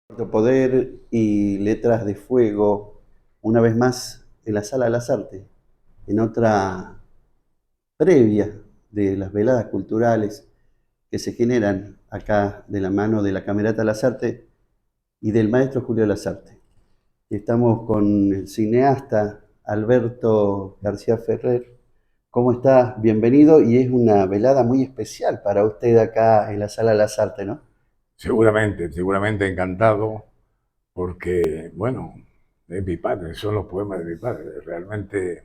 Cuarto Poder y Letras de Fuego, una vez más en la Sala de las Artes, en otra previa de las veladas culturales que se generan acá de la mano de la Camerata de las Artes y del maestro Julio Lazarte. Estamos con el cineasta Alberto García Ferrer. ¿Cómo estás? Bienvenido, y es una velada muy especial para usted acá en la Sala de las Artes, ¿no? Seguramente encantado, porque, bueno, es mi padre, son los poemas de mi padre, realmente,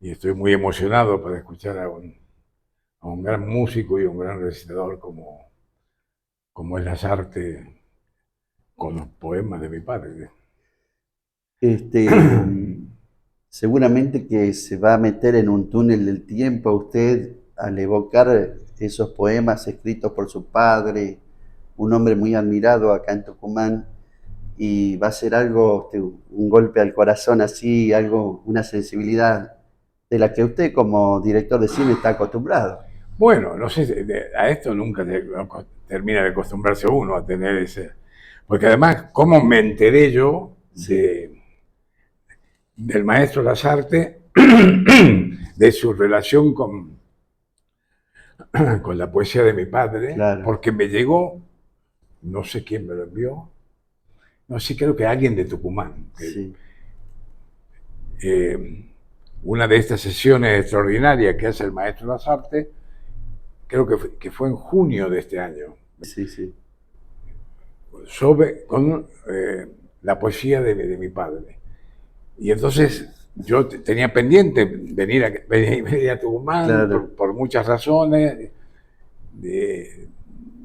y estoy muy emocionado para escuchar a un gran músico y un gran recitador como es Lazarte con los poemas de mi padre. Este, seguramente que se va a meter en un túnel del tiempo usted al evocar esos poemas escritos por su padre, un hombre muy admirado acá en Tucumán, y va a ser algo, un golpe al corazón así, algo, una sensibilidad de la que usted como director de cine está acostumbrado. Bueno, no sé, a esto nunca termina de acostumbrarse uno a tener ese. Porque además, ¿cómo me enteré yo Sí, del maestro Lazarte, de su relación con la poesía de mi padre? claro, Porque me llegó, no sé quién me lo envió, no sé, creo que alguien de Tucumán. sí, Eh, una de estas sesiones extraordinarias que hace el maestro Lazarte, creo que fue en junio de este año, sí, sí. con la poesía de mi padre. Y entonces yo tenía pendiente venir a Tucumán Claro, por muchas razones, de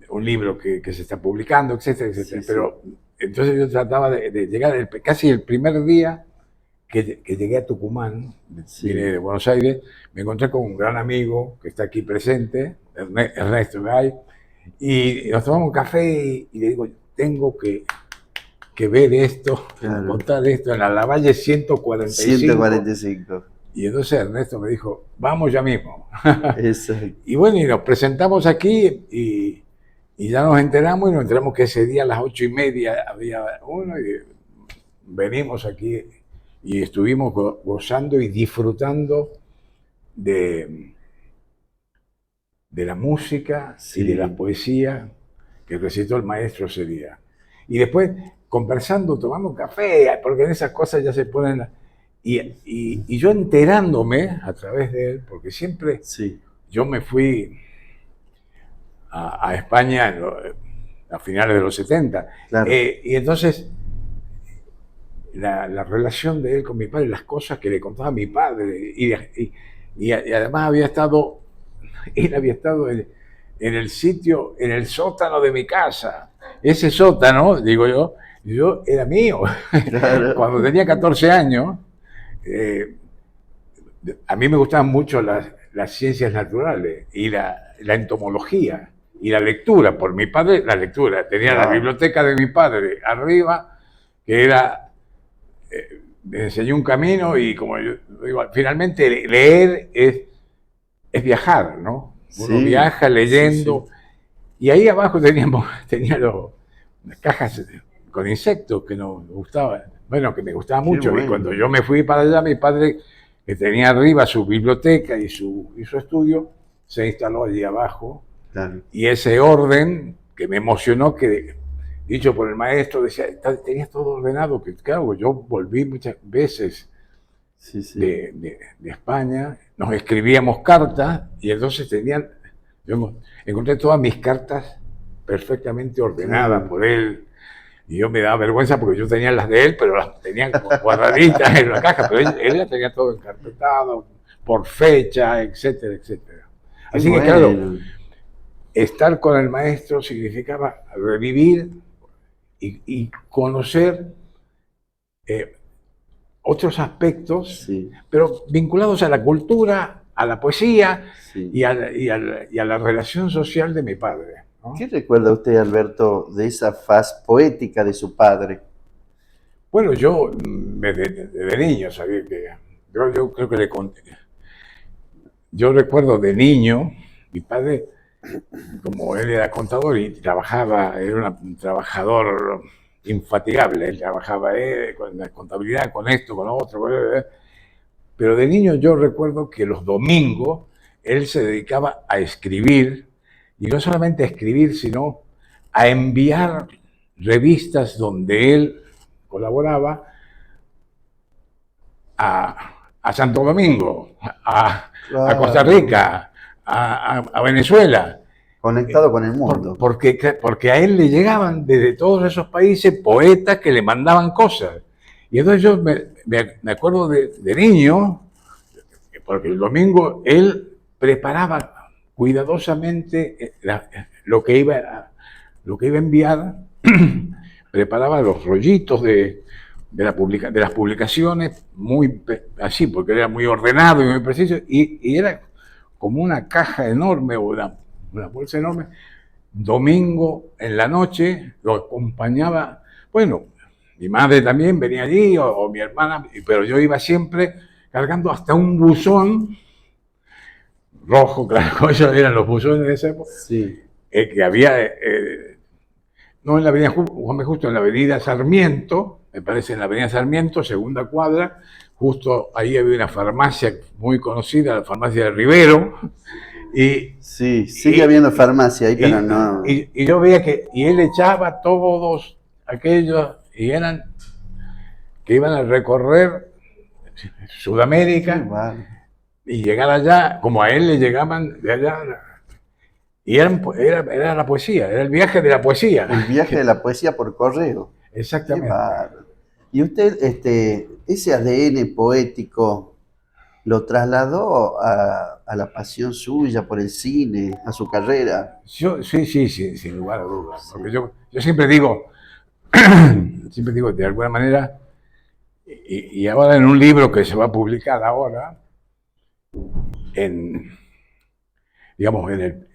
un libro que se está publicando, etcétera, sí, etcétera. sí, Pero entonces yo trataba de llegar casi el primer día que llegué a Tucumán, vine sí. de Buenos Aires, me encontré con un gran amigo que está aquí presente, Ernesto Gay, y nos tomamos un café y le digo, tengo que ver esto, Claro, encontrar esto en la Lavalle 145. 145. Y entonces Ernesto me dijo, vamos ya mismo. Exacto. Y bueno, y nos presentamos aquí y ya nos enteramos, y nos enteramos que ese día a las 8:30 había uno, y venimos aquí y estuvimos gozando y disfrutando de, de la música y de la Sí, poesía que recitó el maestro ese día. Y después conversando, tomando un café, porque en esas cosas ya se ponen. Y yo enterándome a través de él, porque siempre sí, yo me fui a España a finales de los 70. claro. Y entonces la relación de él con mi padre, las cosas que le contaba a mi padre, y además él había estado en el sitio, en el sótano de mi casa. Ese sótano, digo yo era mío. Claro, Cuando tenía 14 años, eh, a mí me gustaban mucho las ciencias naturales y la entomología y la lectura. Por mi padre, la lectura. Tenía la wow, biblioteca de mi padre arriba, que era, me enseñó un camino, y como yo digo, finalmente leer es viajar, ¿no? Uno sí, viaja sí, sí, leyendo, y ahí abajo tenía las cajas con insectos que nos gustaban, bueno, que me gustaba qué mucho. Y cuando bueno, yo me fui para allá, mi padre, que tenía arriba su biblioteca y su estudio, se instaló allí abajo. claro, Y ese orden que me emocionó, que dicho por el maestro, decía, tenías todo ordenado, que claro, yo volví muchas veces sí, sí, de España, nos escribíamos cartas, y entonces yo encontré todas mis cartas perfectamente ordenadas claro. por él. Y yo me daba vergüenza porque yo tenía las de él, pero las tenía como guardaditas en la caja, pero él ya tenía todo encarpetado, por fecha, etcétera, etcétera. Qué Así que claro, bueno, estar con el maestro significaba revivir y conocer eh, otros aspectos, sí, pero vinculados a la cultura, a la poesía sí. y a la relación social de mi padre, ¿Qué ¿no? recuerda usted, Alberto, de esa faz poética de su padre? Bueno, yo de niño sabía que. Yo creo que yo recuerdo de niño, mi padre, como él era contador y trabajaba, era un trabajador infatigable. Él trabajaba con la contabilidad, con esto, con lo otro. Pero de niño yo recuerdo que los domingos él se dedicaba a escribir, y no solamente a escribir, sino a enviar revistas donde él colaboraba a Santo Domingo, a Costa Rica, a Venezuela. Conectado con el mundo. Porque a él le llegaban desde todos esos países poetas que le mandaban cosas. Y entonces yo me acuerdo de niño, porque el domingo él preparaba cuidadosamente lo que iba a enviar, preparaba los rollitos de las publicaciones, muy así, porque era muy ordenado y muy preciso, y era como una caja enorme o una bolsa enorme. Domingo en la noche lo acompañaba, bueno, mi madre también venía allí, o mi hermana, pero yo iba siempre cargando hasta un buzón rojo, claro, esos eran los buzones de esa época, sí. Que había, no en la avenida Juan B. Justo, en la avenida Sarmiento, me parece, en la avenida Sarmiento, segunda cuadra, justo ahí había una farmacia muy conocida, la farmacia de Rivero. Y, sí, sigue habiendo farmacia ahí, pero no. Y yo veía que él echaba todos aquellos, y eran que iban a recorrer Sudamérica, Sí, vale. y llegar allá, como a él le llegaban de allá, y era la poesía, era el viaje de la poesía. El viaje de la poesía por correo. Exactamente. Y usted, ese ADN poético, ¿lo trasladó a la pasión suya por el cine, a su carrera? Sí, sin lugar a dudas. Sí. Porque yo siempre digo, de alguna manera, y ahora en un libro que se va a publicar ahora, digamos, en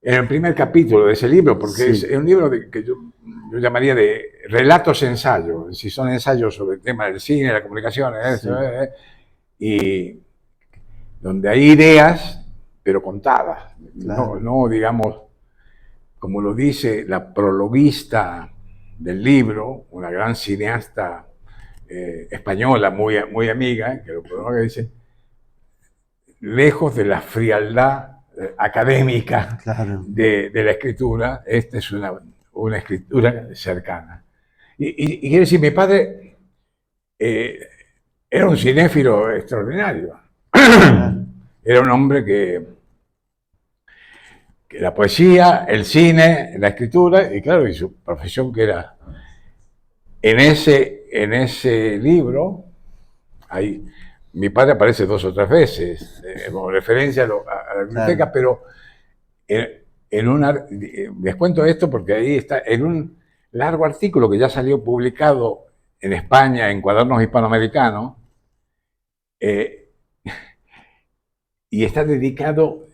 el primer capítulo de ese libro, porque sí, es un libro que yo llamaría de relatos ensayos, si son ensayos sobre el tema del cine, la comunicación, eso, sí, y donde hay ideas, pero contadas, claro. No, digamos, como lo dice la prologuista del libro, una gran cineasta española, muy amiga, que lo prologa, dice, lejos de la frialdad académica, claro, de la escritura, esta es una escritura cercana. Y quiere decir, mi padre era un cinéfilo extraordinario. Era un hombre que la poesía, el cine, la escritura, y claro, y su profesión, que era en ese libro, ahí mi padre aparece 2 o 3 veces, como referencia a la biblioteca, claro, pero les cuento esto porque ahí está, en un largo artículo que ya salió publicado en España, en Cuadernos Hispanoamericanos, y está dedicado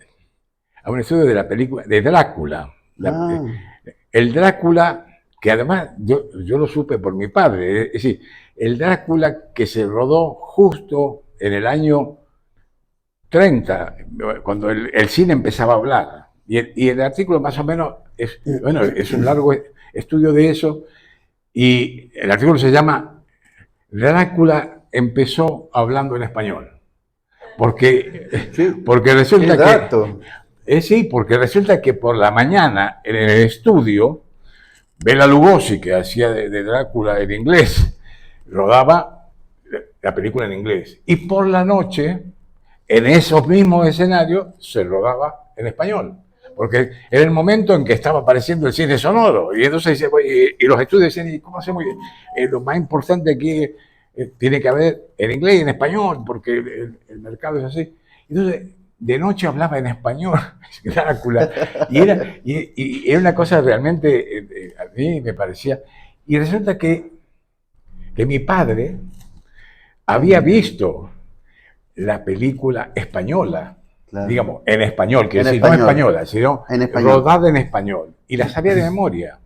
a un estudio de la película de Drácula. El Drácula, que además yo lo supe por mi padre, es decir, el Drácula que se rodó justo en el año 30, cuando el cine empezaba a hablar. Y el artículo más o menos es un largo estudio de eso, y el artículo se llama Drácula empezó hablando en español. Porque resulta que... sí, porque resulta que por la mañana en el estudio, Bela Lugosi, que hacía de Drácula en inglés, rodaba la película en inglés. Y por la noche, en esos mismos escenarios, se rodaba en español. Porque era el momento en que estaba apareciendo el cine sonoro. Y entonces y los estudios decían, ¿y cómo hacemos? Lo más importante aquí tiene que haber en inglés y en español, porque el mercado es así. Entonces, de noche hablaba en español, Drácula, y era una cosa realmente, a mí me parecía. Y resulta que mi padre había visto la película española, claro, digamos, en español, quiere decir, no española, sino rodada en español, y la sabía de memoria,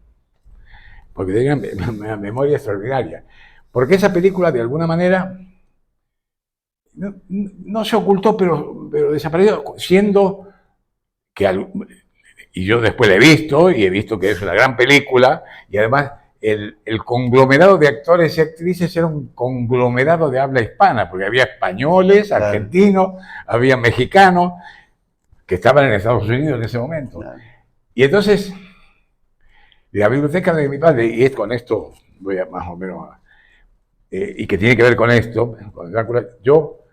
porque tenía una memoria extraordinaria. Porque esa película, de alguna manera, no se ocultó, pero desapareció, siendo que... Y yo después la he visto, y he visto que es una gran película, y además el conglomerado de actores y actrices era un conglomerado de habla hispana, porque había españoles, Claro. argentinos, había mexicanos que estaban en Estados Unidos en ese momento. Claro. Y entonces, la biblioteca de mi padre, y es con esto, voy a más o menos, y que tiene que ver con esto, con Drácula, yo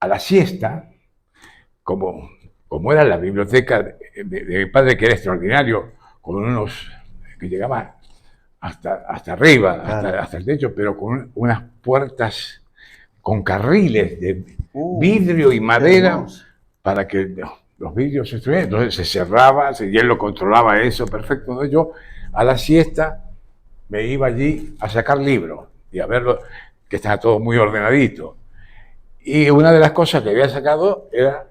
a la siesta, como era la biblioteca de mi padre, que era extraordinario, con unos que llegaban hasta arriba, Claro. hasta el techo, pero con unas puertas con carriles de vidrio y Qué madera hermoso. para que los vidrios se estuvieran. Entonces se cerraba, y él lo controlaba eso perfecto. Entonces yo a la siesta me iba allí a sacar libros y a verlo, que estaba todo muy ordenadito. Y una de las cosas que había sacado era,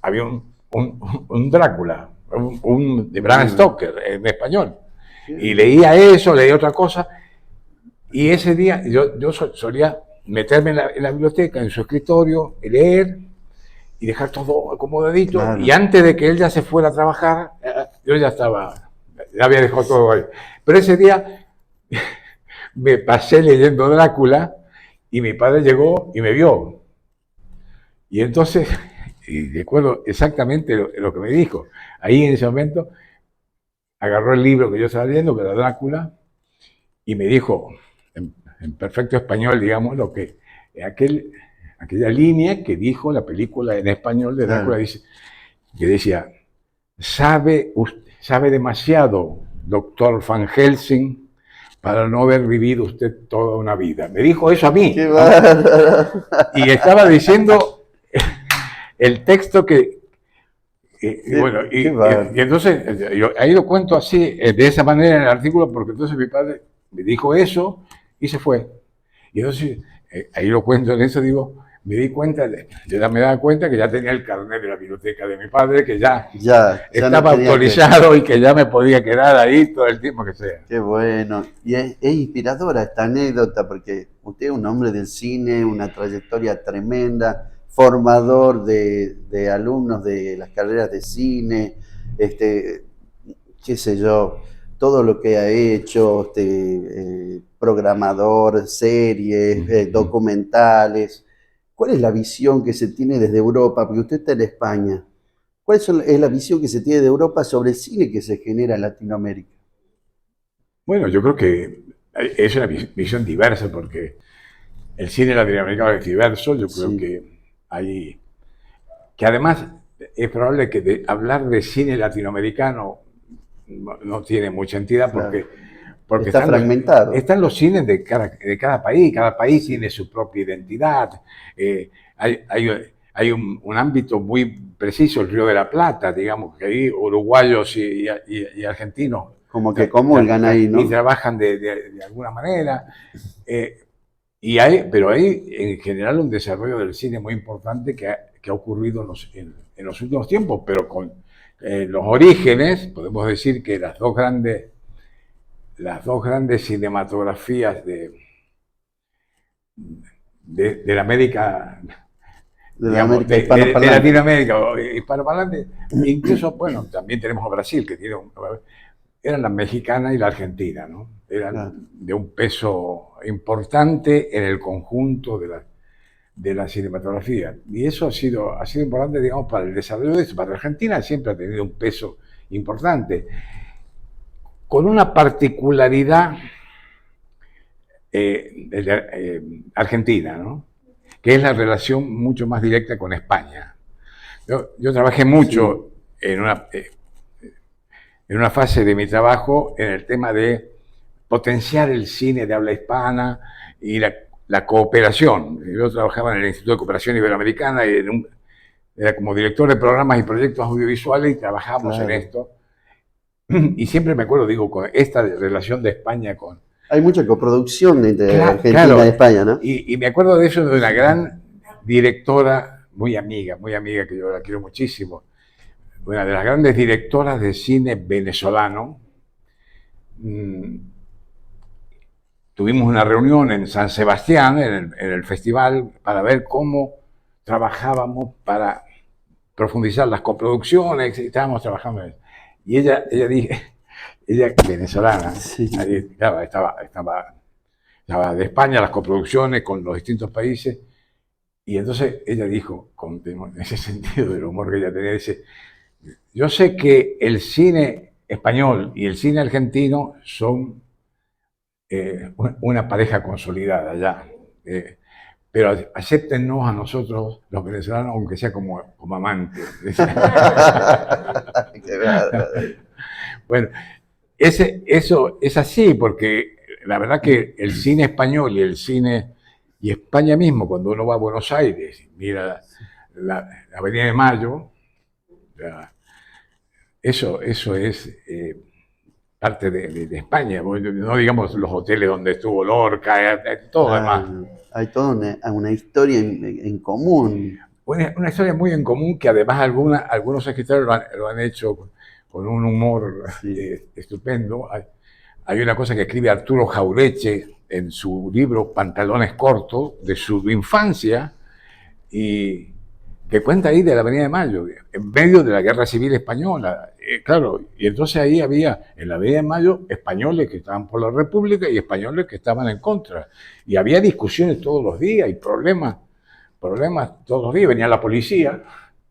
había un Drácula, de Bram Stoker en español. Y leía eso, leía otra cosa. Y ese día yo solía meterme en la biblioteca, en su escritorio, y leer y dejar todo acomodadito. Claro. Y antes de que él ya se fuera a trabajar, yo ya había dejado todo ahí. Pero ese día me pasé leyendo Drácula y mi padre llegó y me vio. Y entonces, y recuerdo exactamente lo que me dijo. Ahí en ese momento agarró el libro que yo estaba leyendo, que era Drácula, y me dijo, en perfecto español, digamos, aquella línea que dijo la película en español de Drácula, Claro. que decía, sabe demasiado, doctor Van Helsing, para no haber vivido usted toda una vida. Me dijo eso a mí. ¡Qué bárbaro! Y estaba diciendo el texto y entonces yo ahí lo cuento así, de esa manera en el artículo, porque entonces mi padre me dijo eso y se fue. Y entonces ahí lo cuento en eso, digo, me di cuenta, yo ya me daba cuenta que ya tenía el carnet de la biblioteca de mi padre, que ya estaba no tenía autorizado y que ya me podía quedar ahí todo el tiempo que sea. Qué bueno. Y es inspiradora esta anécdota porque usted es un hombre del cine, una trayectoria tremenda, formador de alumnos de las carreras de cine, qué sé yo, todo lo que ha hecho, programador, series, documentales. ¿Cuál es la visión que se tiene desde Europa? Porque usted está en España. ¿Cuál es la visión que se tiene de Europa sobre el cine que se genera en Latinoamérica? Bueno, yo creo que es una visión diversa porque el cine latinoamericano es diverso. Yo creo que además es probable que hablar de cine latinoamericano no tiene mucha entidad porque está fragmentado. Están los cines de cada país tiene su propia identidad. Hay un ámbito muy preciso, el Río de la Plata, digamos, que ahí uruguayos y argentinos como que comulgan ahí, ¿no? Y trabajan de alguna manera. Pero hay en general un desarrollo del cine muy importante que ha ocurrido en los últimos tiempos, pero con los orígenes, podemos decir que las dos grandes cinematografías de la América, digamos, de Latinoamérica, hispanoparlante, incluso, bueno, también tenemos a Brasil, que eran la mexicana y la argentina, ¿no? Eran de un peso importante en el conjunto de la cinematografía. Y eso ha sido importante, digamos, para el desarrollo de eso. Para Argentina siempre ha tenido un peso importante, con una particularidad argentina, ¿no? Que es la relación mucho más directa con España. Yo trabajé mucho en una fase de mi trabajo en el tema de potenciar el cine de habla hispana y la cooperación. Yo trabajaba en el Instituto de Cooperación Iberoamericana y era como director de programas y proyectos audiovisuales y trabajábamos en esto. Y siempre me acuerdo, digo, con esta relación de España con... Hay mucha coproducción entre Argentina y España, ¿no? Y me acuerdo de eso de una gran directora, muy amiga, que yo la quiero muchísimo, una de las grandes directoras de cine venezolano. Tuvimos una reunión en San Sebastián, en el festival, para ver cómo trabajábamos para profundizar las coproducciones, y estábamos trabajando en eso. Y ella ella venezolana, Sí. ahí, claro, estaba de España, las coproducciones con los distintos países, y entonces ella dijo, en ese sentido del humor que ella tenía, dice, yo sé que el cine español y el cine argentino son una pareja consolidada ya, pero acéptennos a nosotros, los venezolanos, aunque sea como amantes. Qué bárbaro. Bueno, eso es así, porque la verdad que el cine español y el cine, y España mismo, cuando uno va a Buenos Aires y mira la Avenida de Mayo, eso es parte de España, no digamos los hoteles donde estuvo Lorca, todo lo demás. Hay toda una historia en común. Una historia muy en común que además algunos escritores lo han hecho con un humor estupendo. Hay una cosa que escribe Arturo Jaureche en su libro Pantalones Cortos, de su infancia, y que cuenta ahí de la Avenida de Mayo, en medio de la Guerra Civil Española. Claro, y entonces ahí había en la Avenida de Mayo españoles que estaban por la República y españoles que estaban en contra. Y había discusiones todos los días y problemas todos los días. Venía la policía,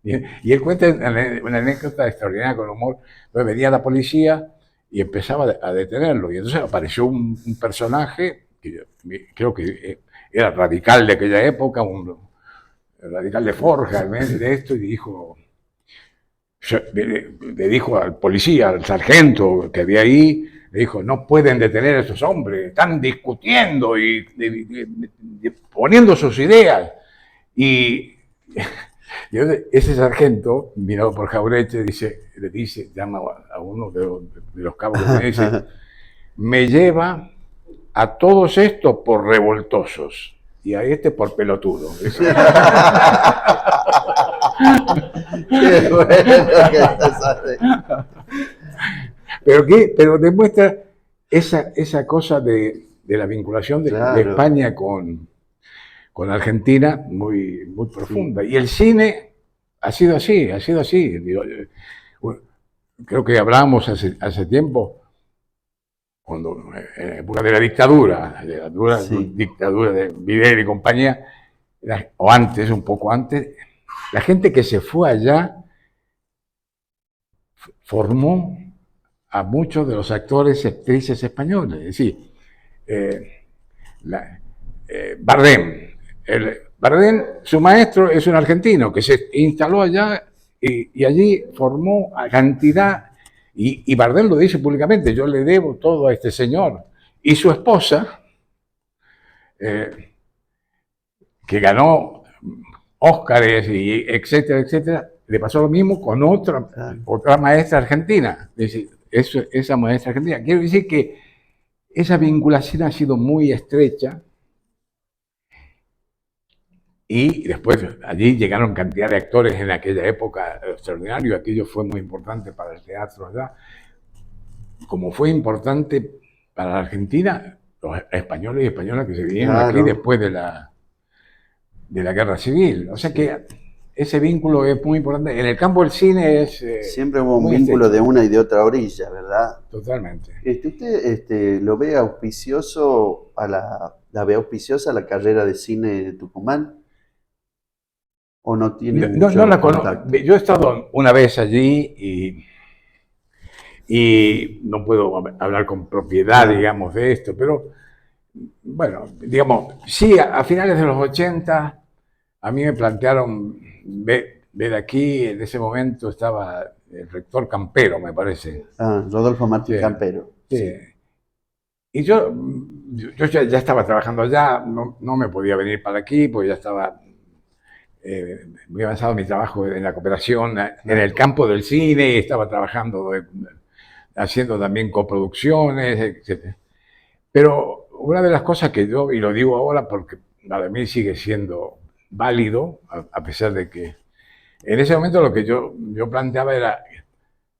y él cuenta una anécdota extraordinaria con humor. Entonces venía la policía y empezaba a detenerlo. Y entonces apareció un personaje, que creo que era radical de aquella época, un radical de Forja, de esto, y le dijo al policía, al sargento que había ahí, le dijo, no pueden detener a estos hombres, están discutiendo y poniendo sus ideas. Y ese sargento, mirado por Jaureche, le dice, llama a uno de los cabos que me dice, me lleva a todos estos por revoltosos y a este por pelotudo. Qué bueno que estás haciendo. Pero demuestra esa cosa de la vinculación de España con Argentina muy profunda. Sí. Y el cine ha sido así. Digo, creo que hablábamos hace tiempo, cuando en la época de la dictadura de Videla y compañía, o antes, un poco antes, la gente que se fue allá formó a muchos de los actores y actrices españoles. Es decir, Bardem. Bardem, su maestro es un argentino que se instaló allá y allí formó a cantidad, y Bardem lo dice públicamente, yo le debo todo a este señor. Y su esposa, que ganó Óscares y etcétera, etcétera, le pasó lo mismo con otra maestra argentina. Es decir, esa maestra argentina. Quiero decir que esa vinculación ha sido muy estrecha. Y después allí llegaron cantidad de actores en aquella época extraordinario. Aquello fue muy importante para el teatro allá. Como fue importante para la Argentina, los españoles y españolas que se vinieron aquí después de la Guerra Civil. O sea que ese vínculo es muy importante. En el campo del cine es... siempre hubo un vínculo de una y de otra orilla, ¿verdad? Totalmente. ¿Usted lo ve auspicioso la ve auspiciosa la carrera de cine de Tucumán? ¿O no tiene mucho no la conozco. Yo he estado una vez allí y no puedo hablar con propiedad, digamos, de esto, pero bueno, digamos, sí, a finales de los 80 a mí me plantearon ver aquí, en ese momento estaba el rector Campero, me parece. Rodolfo Martín Campero. Sí. Y yo ya estaba trabajando allá, no me podía venir para aquí, porque ya estaba muy avanzado mi trabajo en la cooperación en el campo del cine, estaba trabajando, haciendo también coproducciones, etc. Pero una de las cosas que yo, y lo digo ahora porque para mí sigue siendo válido, a pesar de que en ese momento lo que yo planteaba era,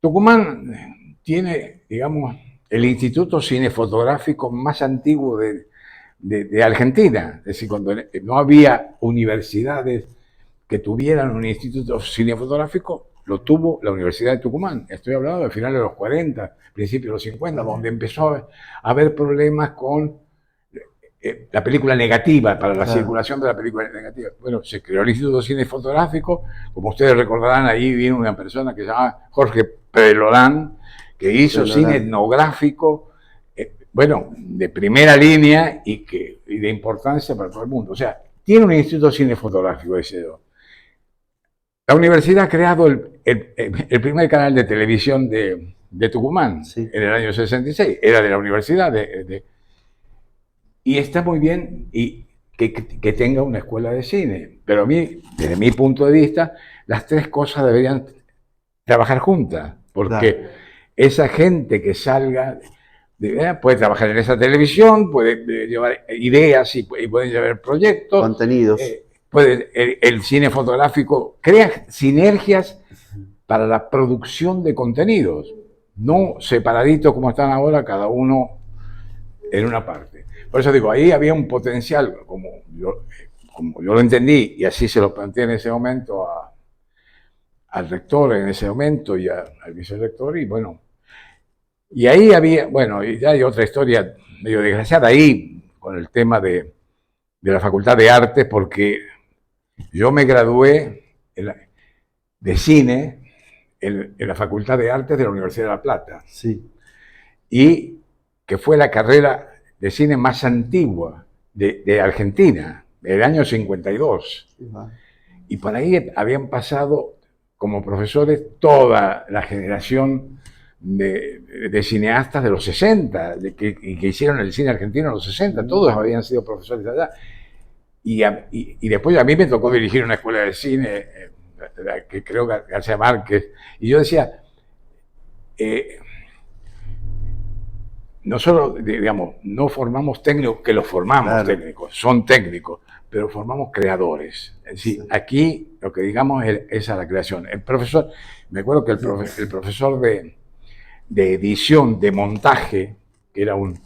Tucumán tiene, digamos, el instituto cinefotográfico más antiguo de Argentina. Es decir, cuando no había universidades que tuvieran un instituto cinefotográfico, lo tuvo la Universidad de Tucumán. Estoy hablando de finales de los 40, principios de los 50, donde empezó a haber problemas con la película negativa, para la circulación de la película negativa. Bueno, se creó el Instituto de Cine Fotográfico. Como ustedes recordarán, ahí vino una persona que se llama Jorge Pelolán, que hizo cine etnográfico, bueno, de primera línea y de importancia para todo el mundo. O sea, tiene un Instituto de Cine Fotográfico ese. La universidad ha creado el primer canal de televisión de Tucumán, en el año 66. Era de la universidad. Y está muy bien y que tenga una escuela de cine. Pero a mí, desde mi punto de vista, las tres cosas deberían trabajar juntas. Porque esa gente que salga puede trabajar en esa televisión, puede llevar ideas y puede llevar proyectos. Contenidos. El cine fotográfico crea sinergias para la producción de contenidos, no separaditos como están ahora, cada uno en una parte. Por eso digo, ahí había un potencial, como yo lo entendí, y así se lo planteé en ese momento al rector en ese momento y al vicerrector, y bueno, y ahí había, bueno, y ya hay otra historia medio desgraciada ahí con el tema de la Facultad de Artes, porque yo me gradué de cine en la Facultad de Artes de la Universidad de La Plata. Sí. Y que fue la carrera de cine más antigua de Argentina, del año 52. Y por ahí habían pasado como profesores toda la generación de cineastas de los 60, que hicieron el cine argentino en los 60, todos habían sido profesores allá. Y después a mí me tocó dirigir una escuela de cine, que creo que García Márquez, y yo decía, nosotros, digamos, no formamos técnicos, que los formamos técnicos, son técnicos, pero formamos creadores. Es decir, aquí lo que digamos es a la creación. El profesor, me acuerdo que el profesor de edición, de montaje, que era un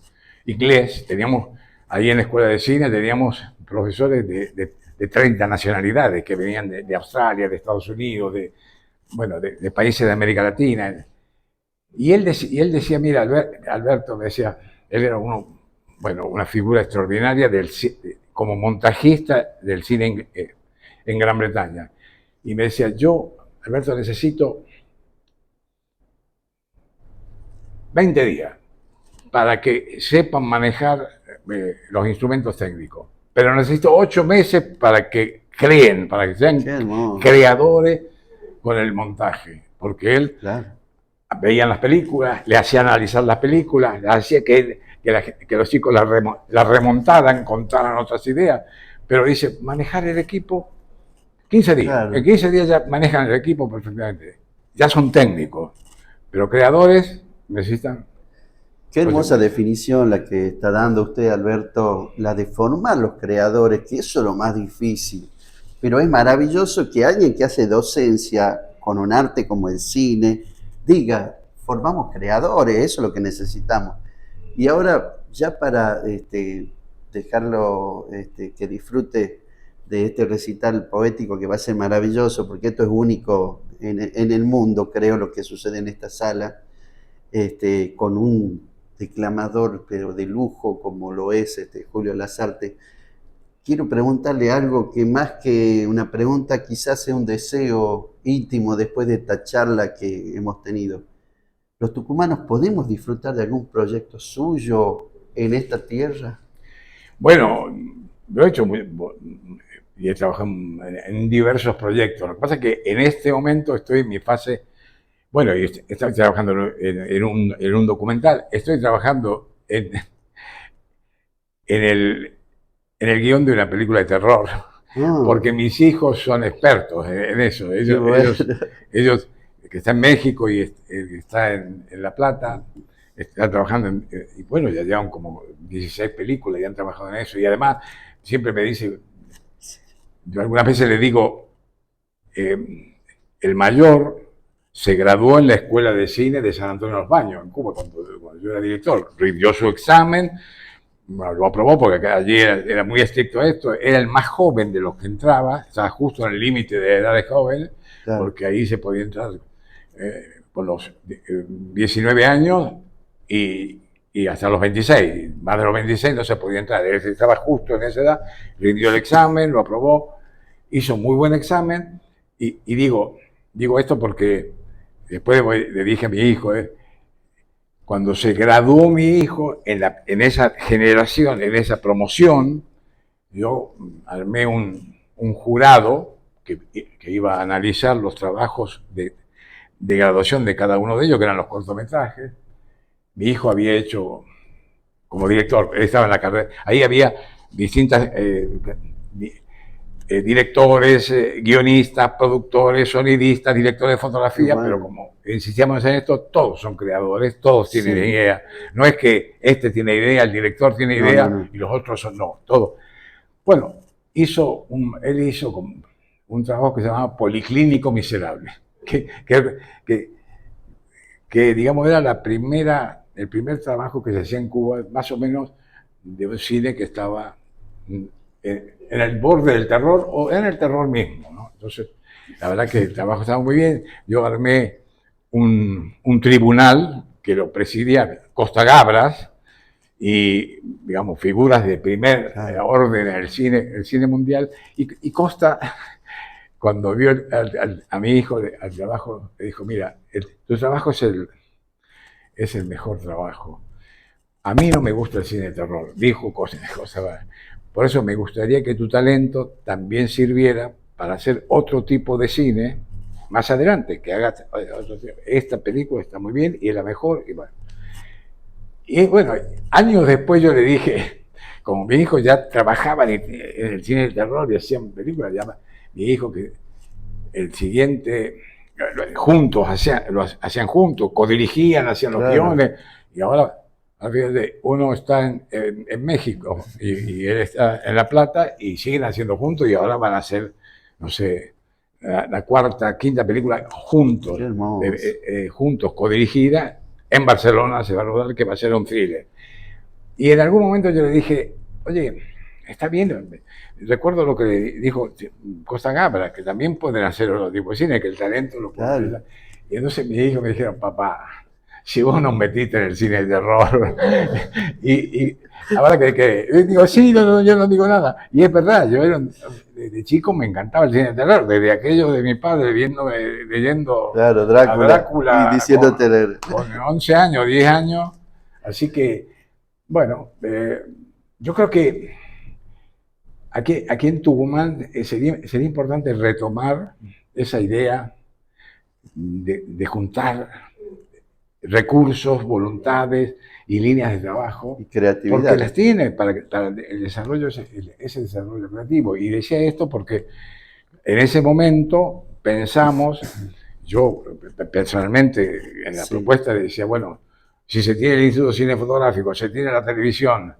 inglés, teníamos ahí en la escuela de cine, teníamos profesores de 30 nacionalidades que venían de Australia, de Estados Unidos, de países de América Latina. Y él decía, mira, Alberto me decía, él era una figura extraordinaria como montajista del cine en Gran Bretaña. Y me decía, yo, Alberto, necesito 20 días para que sepan manejar los instrumentos técnicos. Pero necesito 8 meses para que creen, para que sean creadores con el montaje. Porque él veía las películas, le hacía analizar las películas, le hacía que los chicos la remontaran, contaran otras ideas. Pero dice, manejar el equipo, 15 días. En 15 días ya manejan el equipo perfectamente. Ya son técnicos, pero creadores necesitan... Qué hermosa definición la que está dando usted, Alberto, la de formar los creadores, que eso es lo más difícil. Pero es maravilloso que alguien que hace docencia con un arte como el cine diga, formamos creadores, eso es lo que necesitamos. Y ahora, ya para dejarlo que disfrute de este recital poético que va a ser maravilloso, porque esto es único en el mundo, creo, lo que sucede en esta sala, con un declamador, pero de lujo, como lo es Julio Lasarte. Quiero preguntarle algo que más que una pregunta, quizás sea un deseo íntimo después de esta charla que hemos tenido. ¿Los tucumanos podemos disfrutar de algún proyecto suyo en esta tierra? Bueno, lo he hecho y he trabajado en diversos proyectos. Lo que pasa es que en este momento estoy en mi fase. Bueno, estoy trabajando en un documental, estoy trabajando en el guión de una película de terror, porque mis hijos son expertos en eso. Ellos que están en México y está en La Plata, están trabajando y bueno, ya llevan como 16 películas y han trabajado en eso. Y además, siempre me dice, yo algunas veces le digo, el mayor se graduó en la Escuela de Cine de San Antonio de los Baños, en Cuba, cuando yo era director. Rindió su examen, lo aprobó porque allí era muy estricto esto. Era el más joven de los que entraba, estaba justo en el límite de edades jóvenes, Claro. porque ahí se podía entrar por los 19 años y hasta los 26. Más de los 26 no se podía entrar. Él estaba justo en esa edad, rindió el examen, lo aprobó, hizo muy buen examen. Y digo esto porque después le dije a mi hijo, cuando se graduó mi hijo, en esa generación, en esa promoción, yo armé un jurado que iba a analizar los trabajos de graduación de cada uno de ellos, que eran los cortometrajes. Mi hijo había hecho como director, él estaba en la carrera, ahí había distintas directores, guionistas, productores, sonidistas, directores de fotografía, bueno, pero como insistíamos en esto, todos son creadores, todos tienen idea. No es que este tiene idea, el director tiene idea y los otros son no, todos. Bueno, él hizo un trabajo que se llamaba Policlínico Miserable, que digamos era el primer trabajo que se hacía en Cuba, más o menos de un cine que estaba en el borde del terror o en el terror mismo, ¿no? Entonces, la verdad que el trabajo estaba muy bien. Yo armé un tribunal que lo presidía Costa Gabras y, digamos, figuras de primer orden en el cine mundial. Y Costa, cuando vio a mi hijo al trabajo, le dijo, mira, tu trabajo es el mejor trabajo. A mí no me gusta el cine de terror, dijo Costa. Por eso me gustaría que tu talento también sirviera para hacer otro tipo de cine más adelante, que haga esta película está muy bien y es la mejor. Y bueno, años después yo le dije, como mi hijo ya trabajaba en el cine de terror y hacían películas, mi hijo que el siguiente, juntos, lo hacían juntos, codirigían, hacían los guiones, y ahora uno está en México y él está en La Plata y siguen haciendo juntos y ahora van a hacer, no sé, la cuarta, quinta película juntos, juntos, codirigida. En Barcelona se va a rodar, que va a ser un thriller. Y en algún momento yo le dije, oye, está bien, recuerdo lo que le dijo Costa Gabras, que también pueden hacer otro tipo de cine, que el talento lo puede hacer. Y entonces mis hijos me dijeron, papá, si vos nos metiste en el cine de terror, y ahora que digo, sí, yo no digo nada. Y es verdad, yo desde chico me encantaba el cine de terror, desde aquello de mi padre leyendo Drácula y diciéndote con 11 años, 10 años. Así que, bueno, yo creo que aquí en Tucumán sería importante retomar esa idea de juntar recursos, voluntades y líneas de trabajo, y creatividad, porque las tiene para el desarrollo, ese desarrollo creativo. Y decía esto porque en ese momento pensamos, yo personalmente en la propuesta decía, bueno, si se tiene el Instituto Cinefotográfico, se tiene la televisión,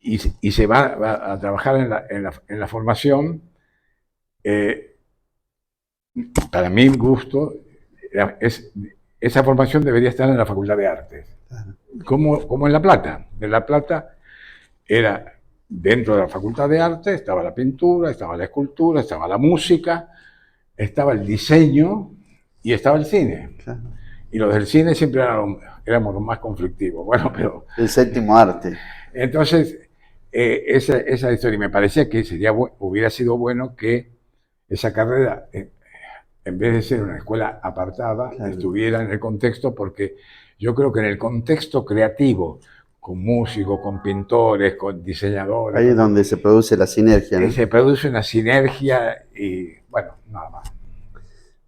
y se va a trabajar en la formación, para mi gusto, esa formación debería estar en la Facultad de Artes, como en La Plata. En La Plata era, dentro de la Facultad de Artes, estaba la pintura, estaba la escultura, estaba la música, estaba el diseño y estaba el cine. Y los del cine siempre éramos los más conflictivos. Bueno, pero... El séptimo arte. Entonces, esa historia, me parecía que hubiera sido bueno que esa carrera, en vez de ser una escuela apartada, estuviera en el contexto, porque yo creo que en el contexto creativo, con músicos, con pintores, con diseñadores... Ahí es donde se produce la sinergia, ¿no? Se produce una sinergia y, bueno, nada más.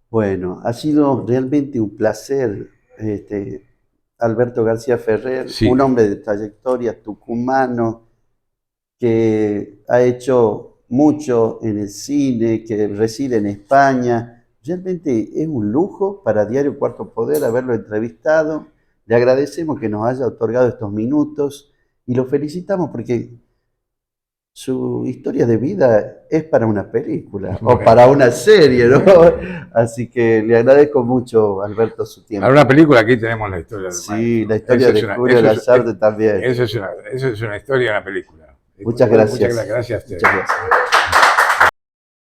Bueno, ha sido realmente un placer, Alberto García Ferrer, un hombre de trayectoria tucumano, que ha hecho mucho en el cine, que reside en España. Realmente es un lujo para Diario Cuarto Poder haberlo entrevistado. Le agradecemos que nos haya otorgado estos minutos y lo felicitamos porque su historia de vida es para una película o para una serie, ¿no? Así que le agradezco mucho, Alberto, su tiempo. Para una película aquí tenemos la historia del maestro. Sí, la historia de Julio Lazarte también. Eso es una historia de una película. Muchas gracias. Muchas gracias a ustedes. Muchas gracias.